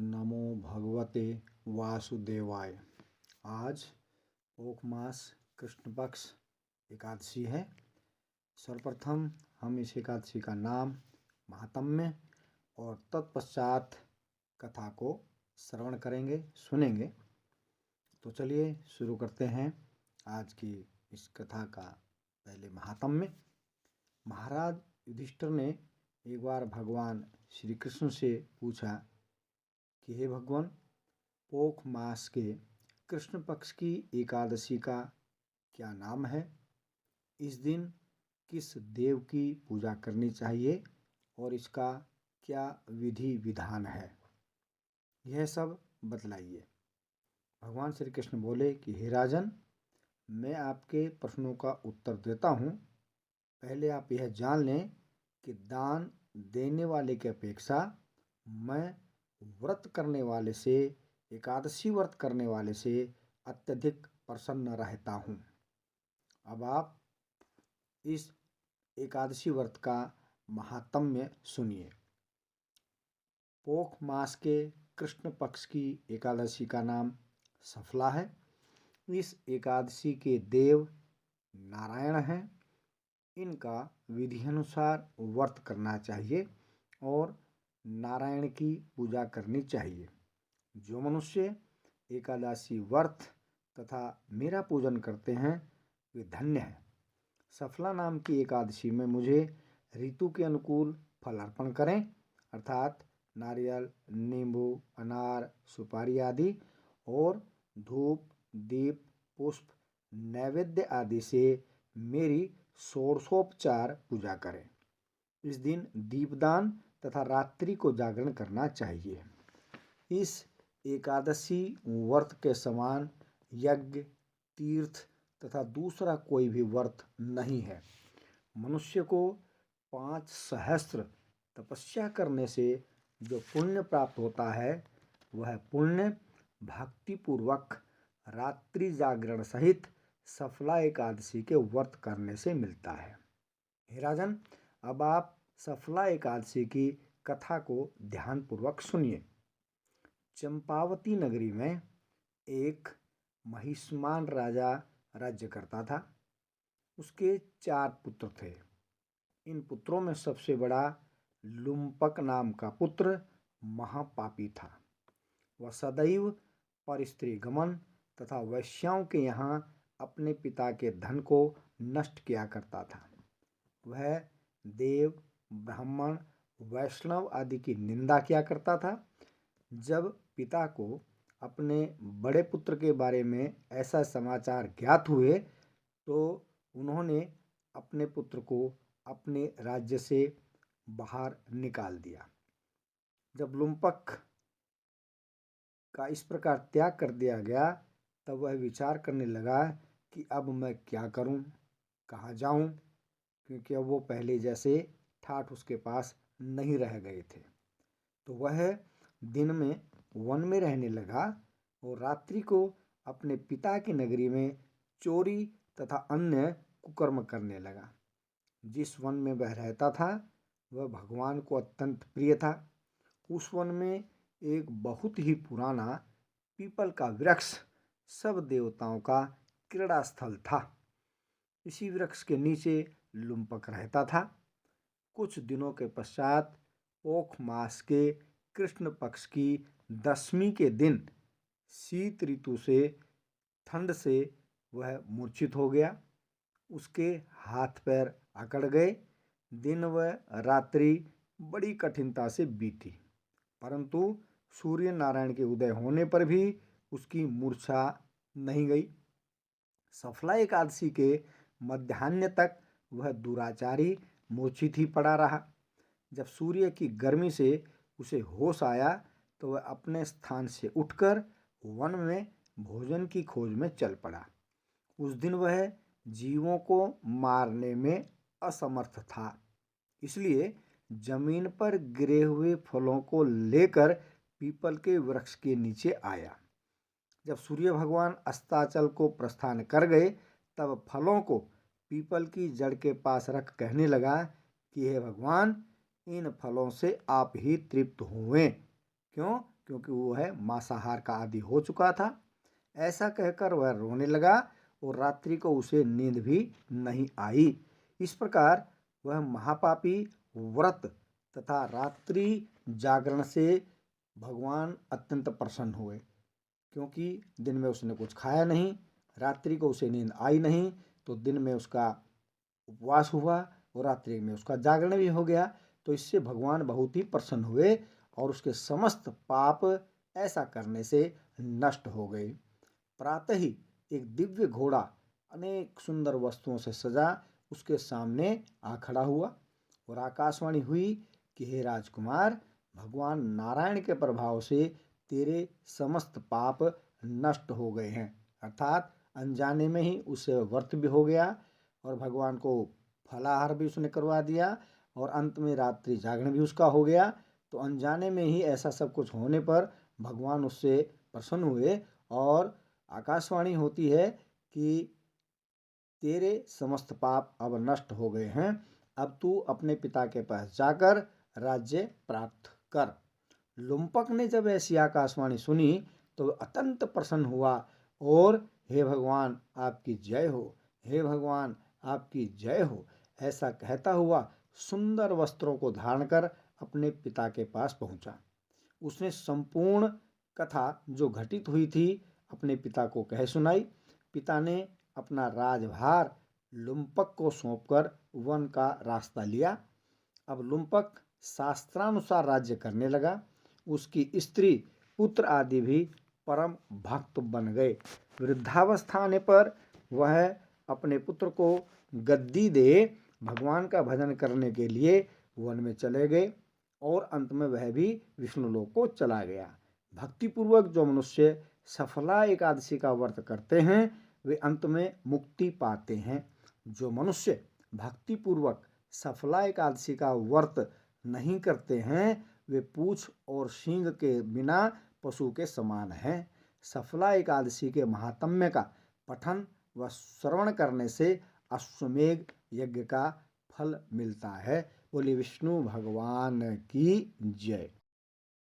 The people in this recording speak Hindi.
नमो भगवते वासुदेवाय। आज पोख मास कृष्ण पक्ष एकादशी है। सर्वप्रथम हम इस एकादशी का नाम, महात्म्य और तत्पश्चात कथा को श्रवण करेंगे, सुनेंगे। तो चलिए शुरू करते हैं आज की इस कथा का। पहले महात्म्य। महाराज युधिष्ठिर ने एक बार भगवान श्री कृष्ण से पूछा कि हे भगवान, पोख मास के कृष्ण पक्ष की एकादशी का क्या नाम है? इस दिन किस देव की पूजा करनी चाहिए और इसका क्या विधि विधान है, यह सब बतलाइए। भगवान श्री कृष्ण बोले कि हे राजन, मैं आपके प्रश्नों का उत्तर देता हूँ। पहले आप यह जान लें कि दान देने वाले की अपेक्षा मैं व्रत करने वाले से, एकादशी व्रत करने वाले से अत्यधिक प्रसन्न रहता हूँ। अब आप इस एकादशी व्रत का महात्म्य सुनिए। पोख मास के कृष्ण पक्ष की एकादशी का नाम सफला है। इस एकादशी के देव नारायण हैं। इनका विधि अनुसार व्रत करना चाहिए और नारायण की पूजा करनी चाहिए। जो मनुष्य एकादशी व्रत तथा मेरा पूजन करते हैं वे धन्य हैं। सफला नाम की एकादशी में मुझे ऋतु के अनुकूल फल अर्पण करें, अर्थात नारियल, नींबू, अनार, सुपारी आदि, और धूप, दीप, पुष्प, नैवेद्य आदि से मेरी षोडशोपचार पूजा करें। इस दिन दीपदान तथा रात्रि को जागरण करना चाहिए। इस एकादशी व्रत के समान यज्ञ, तीर्थ तथा दूसरा कोई भी व्रत नहीं है। मनुष्य को 5 सहस्त्र तपस्या करने से जो पुण्य प्राप्त होता है, वह पुण्य भक्तिपूर्वक रात्रि जागरण सहित सफला एकादशी के व्रत करने से मिलता है। हे राजन, अब आप सफला एकादशी की कथा को ध्यानपूर्वक सुनिए। चंपावती नगरी में एक महिष्मान राजा राज्य करता था। उसके 4 पुत्र थे। इन पुत्रों में सबसे बड़ा लुम्पक नाम का पुत्र महापापी था। वह सदैव परस्त्री गमन तथा वैश्याओं के यहाँ अपने पिता के धन को नष्ट किया करता था। वह देव, ब्राह्मण, वैष्णव आदि की निंदा किया करता था। जब पिता को अपने बड़े पुत्र के बारे में ऐसा समाचार ज्ञात हुए तो उन्होंने अपने पुत्र को अपने राज्य से बाहर निकाल दिया। जब लुम्पक का इस प्रकार त्याग कर दिया गया, तब वह विचार करने लगा कि अब मैं क्या करूं, कहाँ जाऊं, क्योंकि अब वो पहले जैसे ठाठ उसके पास नहीं रह गए थे। तो वह दिन में वन में रहने लगा और रात्रि को अपने पिता की नगरी में चोरी तथा अन्य कुकर्म करने लगा। जिस वन में वह रहता था वह भगवान को अत्यंत प्रिय था। उस वन में एक बहुत ही पुराना पीपल का वृक्ष सब देवताओं का क्रीड़ा स्थल था। इसी वृक्ष के नीचे लुम्पक रहता था। कुछ दिनों के पश्चात पोख मास के कृष्ण पक्ष की 10वीं के दिन शीत ऋतु से, ठंड से वह मूर्छित हो गया। उसके हाथ पैर अकड़ गए। दिन व रात्रि बड़ी कठिनता से बीती, परंतु सूर्य नारायण के उदय होने पर भी उसकी मूर्छा नहीं गई। सफला एकादशी के मध्याह्न तक वह दुराचारी मूर्छित ही पड़ा रहा। जब सूर्य की गर्मी से उसे होश आया तो वह अपने स्थान से उठकर वन में भोजन की खोज में चल पड़ा। उस दिन वह जीवों को मारने में असमर्थ था, इसलिए जमीन पर गिरे हुए फलों को लेकर पीपल के वृक्ष के नीचे आया। जब सूर्य भगवान अस्ताचल को प्रस्थान कर गए, तब फलों को पीपल की जड़ के पास रख कहने लगा कि हे भगवान, इन फलों से आप ही तृप्त हुए। क्यों? क्योंकि वो है मांसाहार का आदी हो चुका था। ऐसा कहकर वह रोने लगा और रात्रि को उसे नींद भी नहीं आई। इस प्रकार वह महापापी व्रत तथा रात्रि जागरण से भगवान अत्यंत प्रसन्न हुए, क्योंकि दिन में उसने कुछ खाया नहीं, रात्रि को उसे नींद आई नहीं, तो दिन में उसका उपवास हुआ और रात्रि में उसका जागरण भी हो गया। तो इससे भगवान बहुत ही प्रसन्न हुए और उसके समस्त पाप ऐसा करने से नष्ट हो गए। प्रातः ही एक दिव्य घोड़ा अनेक सुंदर वस्तुओं से सजा उसके सामने आ खड़ा हुआ और आकाशवाणी हुई कि हे राजकुमार, भगवान नारायण के प्रभाव से तेरे समस्त पाप नष्ट हो गए हैं। अर्थात अनजाने में ही उसे व्रत भी हो गया और भगवान को फलाहार भी उसने करवा दिया और अंत में रात्रि जागरण भी उसका हो गया। तो अनजाने में ही ऐसा सब कुछ होने पर भगवान उससे प्रसन्न हुए और आकाशवाणी होती है कि तेरे समस्त पाप अब नष्ट हो गए हैं, अब तू अपने पिता के पास जाकर राज्य प्राप्त कर। लुम्पक ने जब ऐसी आकाशवाणी सुनी तो अत्यंत प्रसन्न हुआ और हे भगवान आपकी जय हो, हे भगवान आपकी जय हो, ऐसा कहता हुआ सुंदर वस्त्रों को धारण कर अपने पिता के पास पहुंचा। उसने संपूर्ण कथा जो घटित हुई थी अपने पिता को कह सुनाई। पिता ने अपना राजभार लुम्पक को सौंपकर वन का रास्ता लिया। अब लुम्पक शास्त्रानुसार राज्य करने लगा। उसकी स्त्री पुत्र आदि भी परम भक्त बन गए। वृद्धावस्था आने पर वह अपने पुत्र को गद्दी दे भगवान का भजन करने के लिए वन में चले गए और अंत में वह भी विष्णुलोक को चला गया। भक्तिपूर्वक जो मनुष्य सफला एकादशी का व्रत करते हैं वे अंत में मुक्ति पाते हैं। जो मनुष्य भक्तिपूर्वक सफला एकादशी का व्रत नहीं करते हैं वे पूंछ और सींग के बिना पशु के समान हैं। सफला एकादशी के महात्म्य का पठन व श्रवण करने से अश्वमेघ यज्ञ का फल मिलता है। बोले विष्णु भगवान की जय।